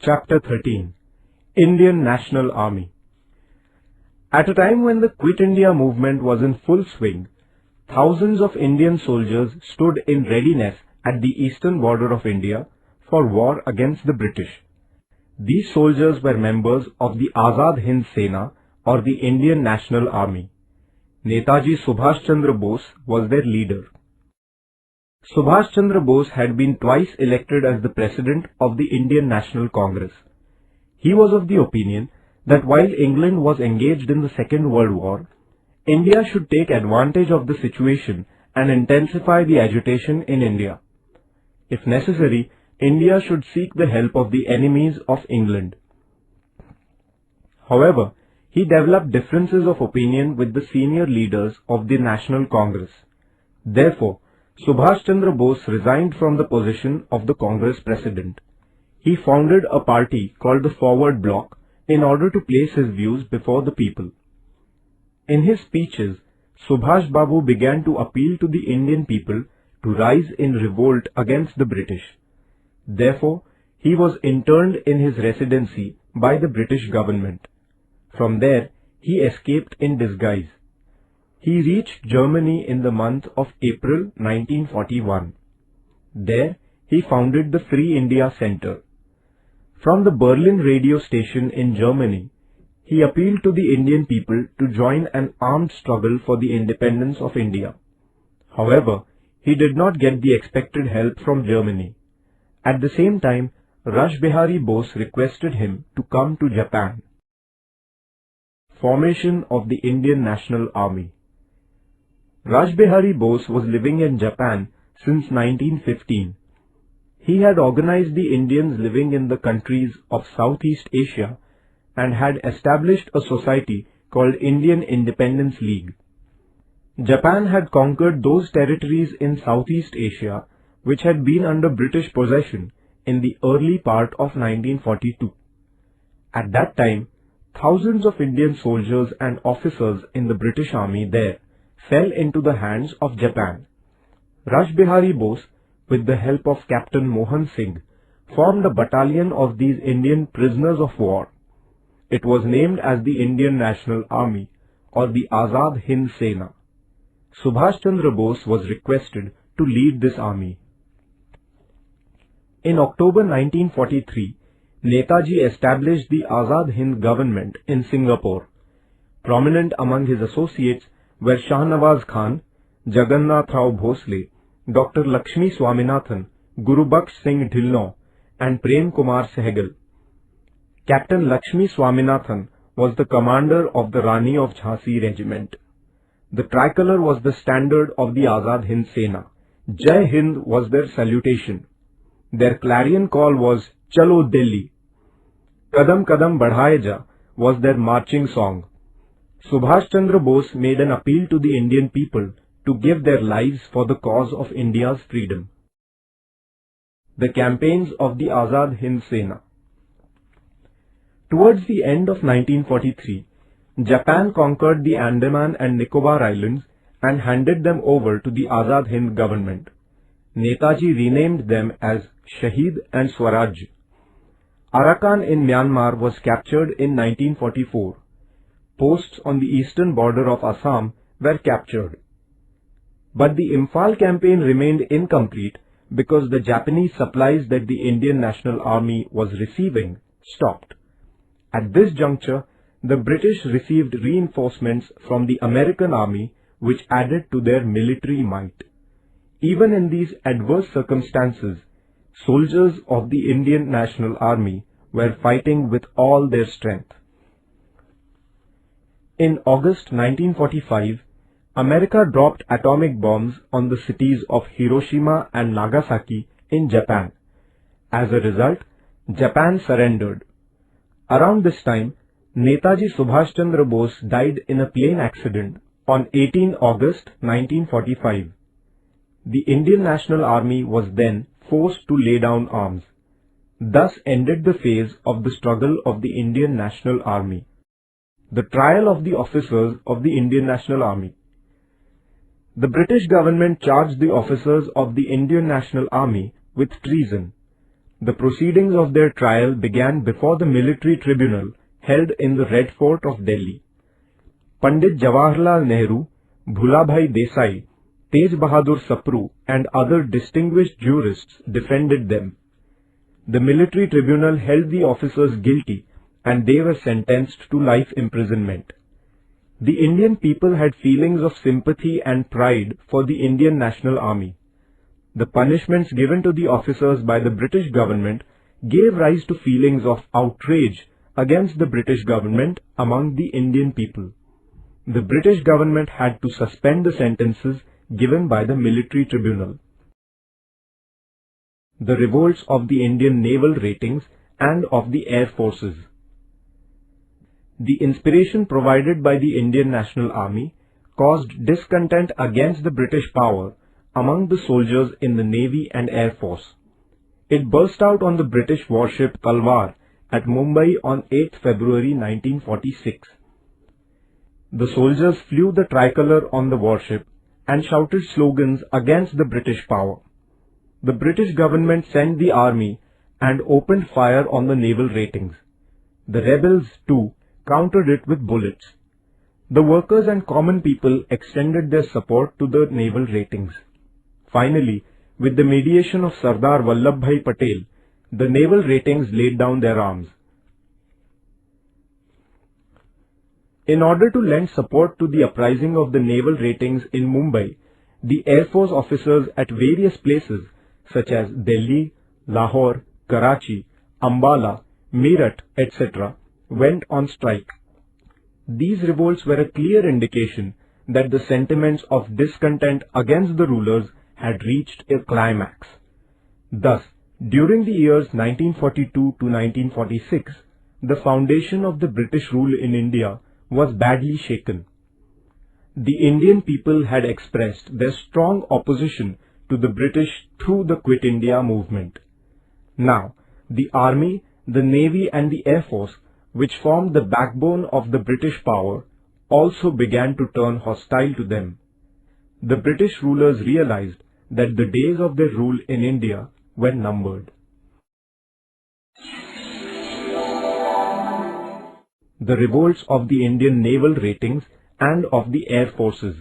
Chapter 13 Indian National Army. At a time when the Quit India movement was in full swing, thousands of Indian soldiers stood in readiness at the eastern border of India for war against the British. These soldiers were members of the Azad Hind Sena or the Indian National Army. Netaji Subhas Chandra Bose was their leader. Subhas Chandra Bose had been twice elected as the president of the Indian National Congress. He was of the opinion that while England was engaged in the Second World War, India should take advantage of the situation and intensify the agitation in India. If necessary, India should seek the help of the enemies of England. However, he developed differences of opinion with the senior leaders of the National Congress. Therefore, Subhas Chandra Bose resigned from the position of the Congress president. He founded a party called the Forward Bloc in order to place his views before the people. In his speeches, Subhash Babu began to appeal to the Indian people to rise in revolt against the British. Therefore, he was interned in his residency by the British government. From there, he escaped in disguise. He reached Germany in the month of April 1941. There, he founded the Free India Center. From the Berlin radio station in Germany, he appealed to the Indian people to join an armed struggle for the independence of India. However, he did not get the expected help from Germany. At the same time, Rash Behari Bose requested him to come to Japan. Formation of the Indian National Army. Rash Behari Bose was living in Japan since 1915. He had organized the Indians living in the countries of Southeast Asia and had established a society called Indian Independence League. Japan had conquered those territories in Southeast Asia which had been under British possession in the early part of 1942. At that time, thousands of Indian soldiers and officers in the British Army there fell into the hands of Japan. Rash Behari Bose, with the help of Captain Mohan Singh, formed a battalion of these Indian prisoners of war. It was named as the Indian National Army or the Azad Hind Sena. Subhas Chandra Bose was requested to lead this army. In October 1943, Netaji established the Azad Hind government in Singapore. Prominent among his associates were Shahnawaz Khan, Jagannath Rao Bhosle, Dr. Lakshmi Swaminathan, Guru Baksh Singh Dhillon, and Prem Kumar Sehgal. Captain Lakshmi Swaminathan was the commander of the Rani of Jhansi regiment. The tricolor was the standard of the Azad Hind Sena. Jai Hind was their salutation. Their clarion call was Chalo Delhi. Kadam Kadam Badhaye Ja was their marching song. Subhas Chandra Bose made an appeal to the Indian people to give their lives for the cause of India's freedom. The campaigns of the Azad Hind Sena. Towards the end of 1943, Japan conquered the Andaman and Nicobar Islands and handed them over to the Azad Hind government. Netaji renamed them as Shahid and Swaraj. Arakan in Myanmar was captured in 1944. Posts on the eastern border of Assam were captured. But the Imphal campaign remained incomplete because the Japanese supplies that the Indian National Army was receiving stopped. At this juncture, the British received reinforcements from the American Army which added to their military might. Even in these adverse circumstances, soldiers of the Indian National Army were fighting with all their strength. In August 1945, America dropped atomic bombs on the cities of Hiroshima and Nagasaki in Japan. As a result, Japan surrendered. Around this time, Netaji Subhas Chandra Bose died in a plane accident on 18 August 1945. The Indian National Army was then forced to lay down arms. Thus ended the phase of the struggle of the Indian National Army. The trial of the officers of the Indian National Army. The British government charged the officers of the Indian National Army with treason. The proceedings of their trial began before the military tribunal held in the Red Fort of Delhi. Pandit Jawaharlal Nehru, Bhulabhai Desai, Tej Bahadur Sapru and other distinguished jurists defended them. The military tribunal held the officers guilty and they were sentenced to life imprisonment. The Indian people had feelings of sympathy and pride for the Indian National Army. The punishments given to the officers by the British government gave rise to feelings of outrage against the British government among the Indian people. The British government had to suspend the sentences given by the military tribunal. The revolts of the Indian naval ratings and of the air forces. The inspiration provided by the Indian National Army caused discontent against the British power among the soldiers in the Navy and Air Force. It burst out on the British warship Talwar at Mumbai on 8 February 1946. The soldiers flew the tricolour on the warship and shouted slogans against the British power. The British government sent the army and opened fire on the naval ratings. The rebels, too, countered it with bullets. The workers and common people extended their support to the naval ratings. Finally, with the mediation of Sardar Vallabhbhai Patel, the naval ratings laid down their arms. In order to lend support to the uprising of the naval ratings in Mumbai, the Air Force officers at various places such as Delhi, Lahore, Karachi, Ambala, Meerut, etc. went on strike. These revolts were a clear indication that the sentiments of discontent against the rulers had reached a climax. Thus, during the years 1942 to 1946, the foundation of the British rule in India was badly shaken. The Indian people had expressed their strong opposition to the British through the Quit India movement. Now, the Army, the Navy and the Air Force, which formed the backbone of the British power, also began to turn hostile to them. The British rulers realized that the days of their rule in India were numbered. The revolts of the Indian naval ratings and of the air forces.